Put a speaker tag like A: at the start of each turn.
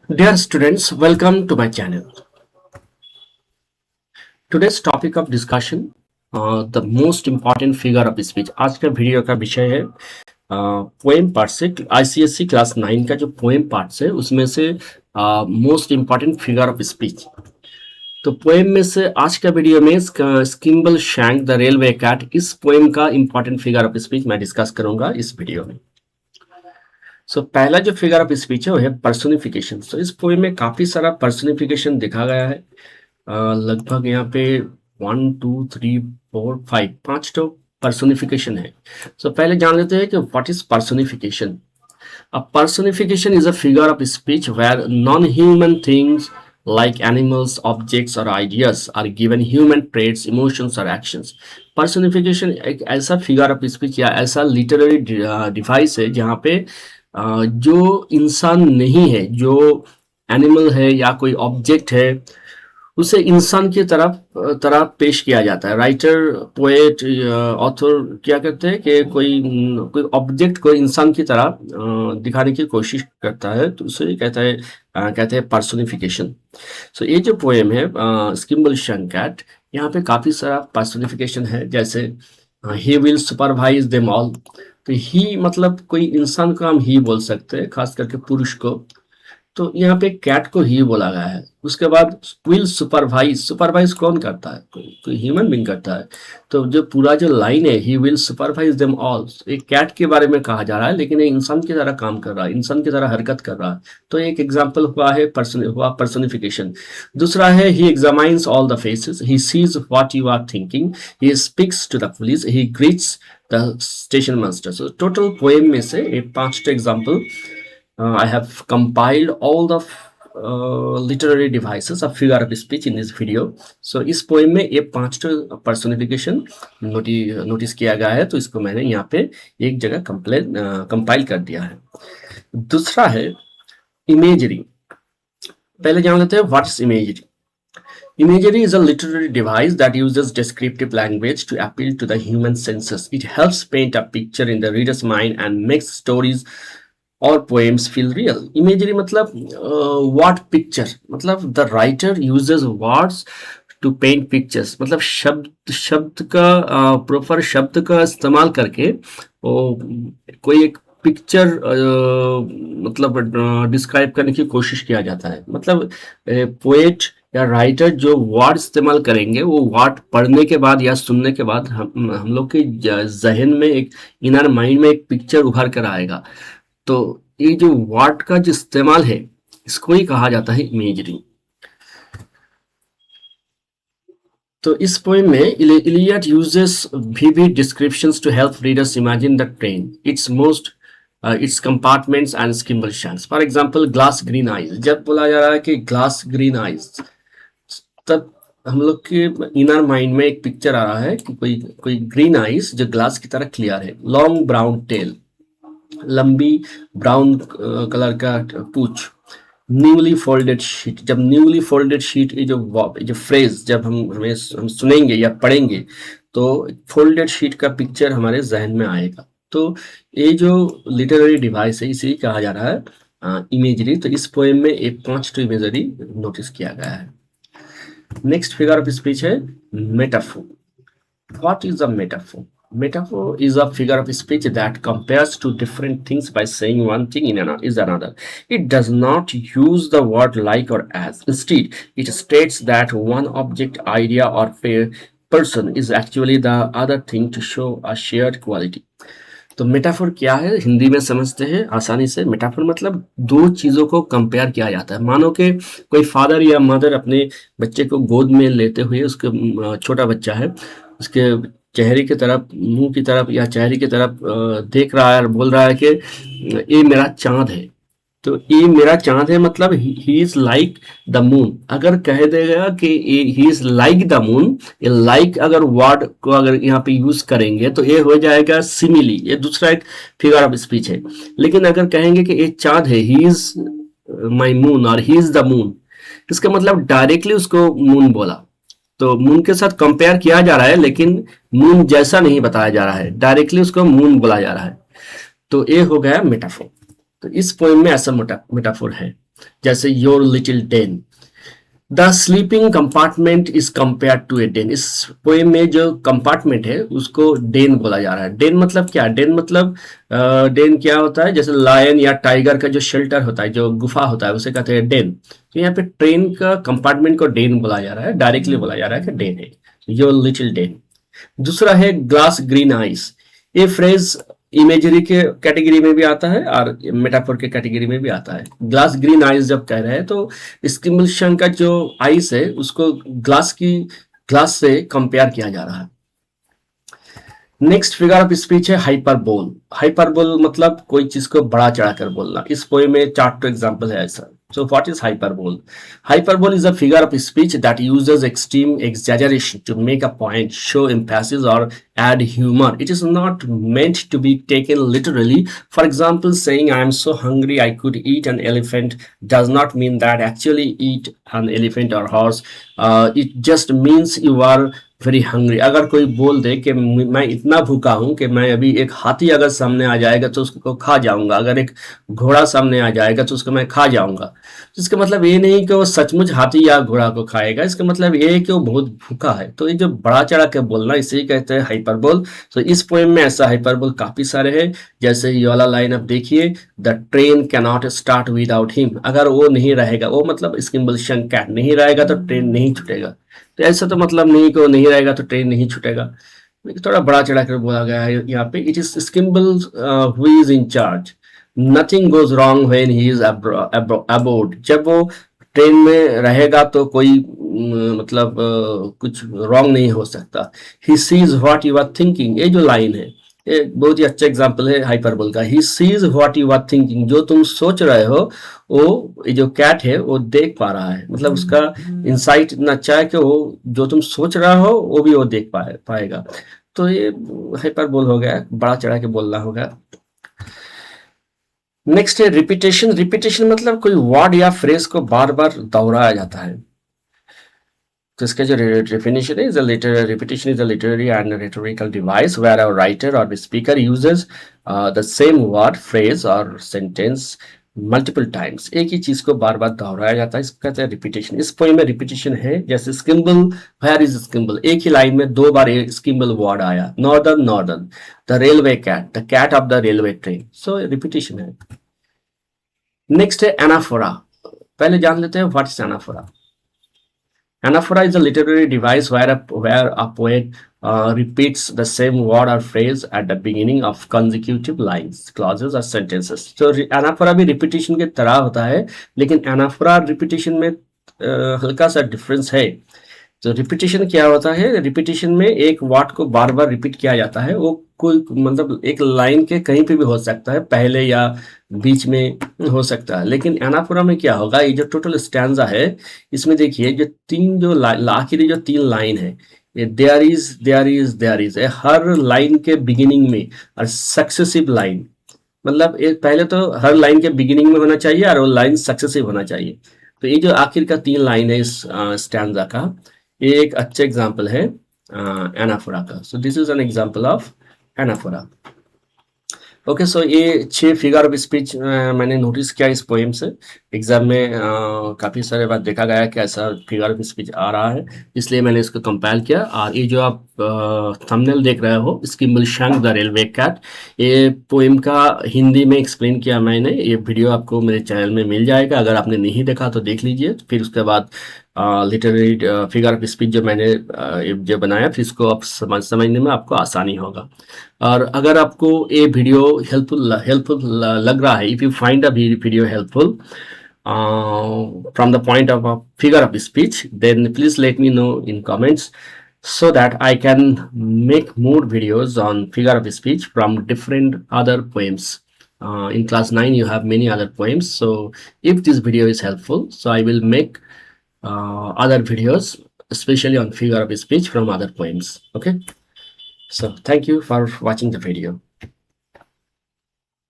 A: Dear students, welcome to my channel. Today's topic of discussion, the most important figure of speech. आज का video का विषय है poem part से ICSE class 9 का जो पोएम पार्ट है उसमें से most important figure of speech. तो पोएम में से आज का वीडियो में स्किम्बल शैंक द रेलवे कैट, इस पोएम का इम्पॉर्टेंट फिगर ऑफ स्पीच मैं डिस्कस करूंगा इस वीडियो में। पहला जो फिगर ऑफ स्पीच है वो है पर्सोनिफिकेशन। इस पोएम में काफी सारा पर्सोनिफिकेशन दिखा गया है। लगभग यहाँ पे 1 2 3 4 5 5 तो पर्सोनिफिकेशन है। पहले जान लेते हैं कि what is personification. A personification is a figure of speech where non-human things like animals, objects or ideas are given human traits, emotions or actions. Personification एक ऐसा figure of speech या ऐसा literary device है जहाँ पे जो इंसान नहीं है, जो एनिमल है या कोई ऑब्जेक्ट है, उसे इंसान की तरह पेश किया जाता है। राइटर, पोएट, ऑथर क्या करते हैं कि कोई ऑब्जेक्ट को इंसान की तरह दिखाने की कोशिश करता है, तो उसे कहते हैं पर्सोनिफिकेशन। ये जो पोएम है स्किम्बल शैंक कैट, यहाँ पे काफी सारा पर्सोनिफिकेशन है। जैसे he will supervise them all, तो ही मतलब कोई इंसान को हम ही बोल सकते हैं, खास करके पुरुष को। तो यहाँ पे कैट को ही बोला गया है। उसके बाद विल सुपरवाइज कौन करता है? कोई ह्यूमन बीइंग करता है। तो जो पूरा जो लाइन है he will supervise them all, एक कैट के बारे में कहा जा रहा है, लेकिन ये इंसान की तरह काम कर रहा है, इंसान की तरह हरकत कर रहा है। तो एक एग्जाम्पल हुआ पर्सोनिफिकेशन। दूसरा है he examines all the faces, he sees what you are thinking, he speaks to the police, he greets the station master. Total poem में से 5 example I have compiled all the literary devices of figure of speech in this video. इस poem में ये 5 personification notice किया गया है, तो इसको मैंने यहाँ पे एक जगह कंपाइल कर दिया है। दूसरा है इमेजरी। पहले जान लेते हैं what is imagery. Imagery is a literary device that uses descriptive language to appeal to the human senses. It helps paint a picture in the reader's mind and makes stories और poems feel real. Imagery मतलब what picture, मतलब the writer uses words to paint pictures, मतलब शब्द का proper शब्द का इस्तेमाल करके कोई एक पिक्चर मतलब डिस्क्राइब करने की कोशिश किया जाता है। मतलब पोएट या राइटर जो वर्ड इस्तेमाल करेंगे वो वर्ड पढ़ने के बाद या सुनने के बाद हम लोग के जहन में, एक इनर माइंड में एक पिक्चर उभर कर आएगा। तो ये जो वर्ड का जो इस्तेमाल है इसको ही कहा जाता है इमेजरी। तो इस पोएम में Eliot uses vivid descriptions to help readers imagine the train, its compartments and skimble shanks. For example, glass green eyes। जब बोला जा रहा है कि glass green eyes, तब हम लोग के इनर माइंड में एक पिक्चर आ रहा है कि कोई ग्रीन आइज जो ग्लास की तरह क्लियर है। लॉन्ग ब्राउन टेल, लंबी ब्राउन कलर का पूछ। न्यूली फोल्डेड शीट, जब न्यूली फोल्डेड शीट ये जो फ्रेज जब हम सुनेंगे या पढ़ेंगे तो फोल्डेड शीट का पिक्चर हमारे जहन में आएगा। तो ये जो लिटरेरी डिवाइस है इसे कहा जा रहा है इमेजरी। तो इस पोएम में एक 5 इमेजरी नोटिस किया गया है। नेक्स्ट फिगर ऑफ स्पीच है metaphor. What is a metaphor? Metaphor is a figure of speech that compares two different things by saying one thing is another. It does not use the word like or as. Instead, it states that one object, idea or person is actually the other thing to show a shared quality. तो metaphor क्या है, हिंदी में समझते हैं आसानी से। Metaphor मतलब दो चीजों को कंपेयर किया जाता है। मानो कि कोई फादर या मदर अपने बच्चे को गोद में लेते हुए, उसके छोटा बच्चा है, उसके चेहरे की तरफ, मुंह की तरफ या चेहरे की तरफ देख रहा है और बोल रहा है कि ये मेरा चांद है। तो ये मेरा चांद है मतलब he is like the moon. अगर कह देगा कि he is like the moon, ये लाइक अगर वर्ड को अगर यहाँ पे यूज करेंगे तो ये हो जाएगा सिमिली, ये दूसरा एक फिगर ऑफ स्पीच है। लेकिन अगर कहेंगे कि ये चांद है, ही इज माई मून और ही इज द मून, इसका मतलब डायरेक्टली उसको मून बोला। तो मून के साथ कंपेयर किया जा रहा है, लेकिन मून जैसा नहीं बताया जा रहा है, डायरेक्टली उसको मून बोला जा रहा है। तो ये हो गया मेटाफोर। तो इस पोएम में ऐसा मेटाफोर है। जैसे your little den, the sleeping compartment is compare to a den. इस पोएम में जो कंपार्टमेंट है उसको डेन बोला जा रहा है। डेन मतलब क्या? डेन मतलब डेन क्या होता है? जैसे लायन या टाइगर का जो शेल्टर होता है, जो गुफा होता है, उसे कहते हैं डेन। तो यहाँ पे ट्रेन का कंपार्टमेंट को डेन बोला जा रहा है, डायरेक्टली बोला जा रहा है कि डेन है, योर लिटिल डेन। दूसरा है ग्लास ग्रीन आइस। ये फ्रेज इमेजरी के कैटेगरी में भी आता है और मेटाफोर के कैटेगरी में भी आता है। ग्लास ग्रीन आइस जब कह रहे हैं तो स्किम्बल का जो आइस है उसको ग्लास से कंपेयर किया जा रहा है। नेक्स्ट फिगर ऑफ स्पीच है हाइपरबोल। हाइपरबोल मतलब कोई चीज को बड़ा चढ़ाकर बोलना। इस पोएम में 4 एग्जांपल है ऐसा। So what is hyperbole? Hyperbole is a figure of speech that uses extreme exaggeration to make a point, show emphasis, or add humor. It is not meant to be taken literally. For example, saying I am so hungry I could eat an elephant does not mean that actually eat an elephant or horse. It just means you are very hungry. अगर कोई बोल दे कि मैं इतना भूखा हूं कि मैं अभी एक हाथी अगर सामने आ जाएगा तो उसको खा जाऊंगा, अगर एक घोड़ा सामने आ जाएगा तो उसको मैं खा जाऊंगा। तो इसका मतलब ये नहीं कि वो सचमुच हाथी या घोड़ा को खाएगा, इसका मतलब ये है कि वो बहुत भूखा है। तो ये जो बड़ा चढ़ा के बोलना, इसे कहते हैं हाइपरबोल। तो इस पोएम में ऐसा हाइपरबोल काफी सारे हैं। जैसे ये वाला लाइन आप देखिए, the train cannot start without him. अगर वो नहीं रहेगा, वो मतलब स्किम्बल कैट नहीं रहेगा तो ट्रेन नहीं छूटेगा। तो ऐसा तो मतलब नहीं कि वो नहीं रहेगा तो ट्रेन नहीं छूटेगा, थोड़ा बड़ा चढ़ा कर बोला गया है यहाँ पे। It is Skimble who is in charge, nothing goes wrong when he is aboard. जब वो ट्रेन में रहेगा तो कोई मतलब कुछ रॉन्ग नहीं हो सकता। He sees what you are thinking, ये जो लाइन है एक बहुत ही अच्छा एग्जांपल है हाइपरबोल का। He sees what you are thinking, जो तुम सोच रहे हो वो जो कैट है वो देख पा रहा है। मतलब उसका इंसाइट इतना अच्छा है कि वो जो तुम सोच रहा हो वो भी वो देख पाएगा। तो ये हाइपरबोल हो गया, बड़ा चढ़ा के बोलना होगा। नेक्स्ट है रिपीटेशन। रिपीटेशन मतलब कोई वर्ड या फ्रेज को बार बार दोहराया जाता है। तो इसका जो definition is repetition is a literary and rhetorical device where a writer or the speaker uses the same word, phrase or sentence multiple times. एक ही चीज को बार बार दोहराया जाता है, इसको कहते हैं रिपीटेशन। इस पोएम में रिपीटेशन है, जैसे स्किम्बल, वेयर इज स्किम्बल, एक ही लाइन में 2 बार स्किम्बल वर्ड आया। Northern, the railway cat, the cat of the railway train. So repetition है। नेक्स्ट है एनाफोरा। पहले जान लेते हैं what is anaphora. Anaphora is a literary device where a poet repeats the same word or phrase at the beginning of consecutive lines, clauses or sentences. So anaphora भी repetition के तरह होता है, लेकिन anaphora repetition में हल्का सा difference है। तो रिपीटेशन क्या होता है? रिपीटेशन में एक वर्ड को बार बार रिपीट किया जाता है। वो कोई मतलब एक लाइन के कहीं पे भी हो सकता है, पहले या बीच में हो सकता है। लेकिन एनाफोरा में क्या होगा, ये जो टोटल स्टैंजा है इसमें देखिए जो आखिरी जो 3 लाइन है, ये देयर इज हर लाइन के बिगिनिंग में और सक्सेसिव लाइन, मतलब एक पहले तो हर लाइन के बिगिनिंग में होना चाहिए और वो लाइन सक्सेसिव होना चाहिए। तो ये जो आखिर का 3 लाइन है इस स्टैंजा का, ये एक अच्छा एग्जाम्पल है एनाफोरा का। So this is an example of anaphora. Okay, so ये 6 फिगर ऑफ स्पीच मैंने नोटिस किया इस पोएम से। एग्जाम में काफ़ी सारे बार देखा गया कि ऐसा फिगर ऑफ स्पीच आ रहा है, इसलिए मैंने इसको कंपाइल किया। और ये जो आप थंबनेल देख रहे हो, स्किम्बल द रेलवे कैट, ये पोएम का हिंदी में एक्सप्लेन किया मैंने। ये वीडियो आपको मेरे चैनल में मिल जाएगा, अगर आपने नहीं देखा तो देख लीजिए। फिर उसके बाद लिटरेरी फिगर ऑफ स्पीच जो मैंने जो बनाया, फिर इसको आप समझने में आपको आसानी होगा। और अगर आपको ये वीडियो हेल्पफुल लग रहा है, if you find a video helpful from the point of a figure of speech, then please let me know in comments so that I can make more videos on figure of speech from different other poems. In class 9 you have many other poems, so if this video is helpful, so I will make other videos especially on figure of speech from other poems. Okay, so thank you for watching the video.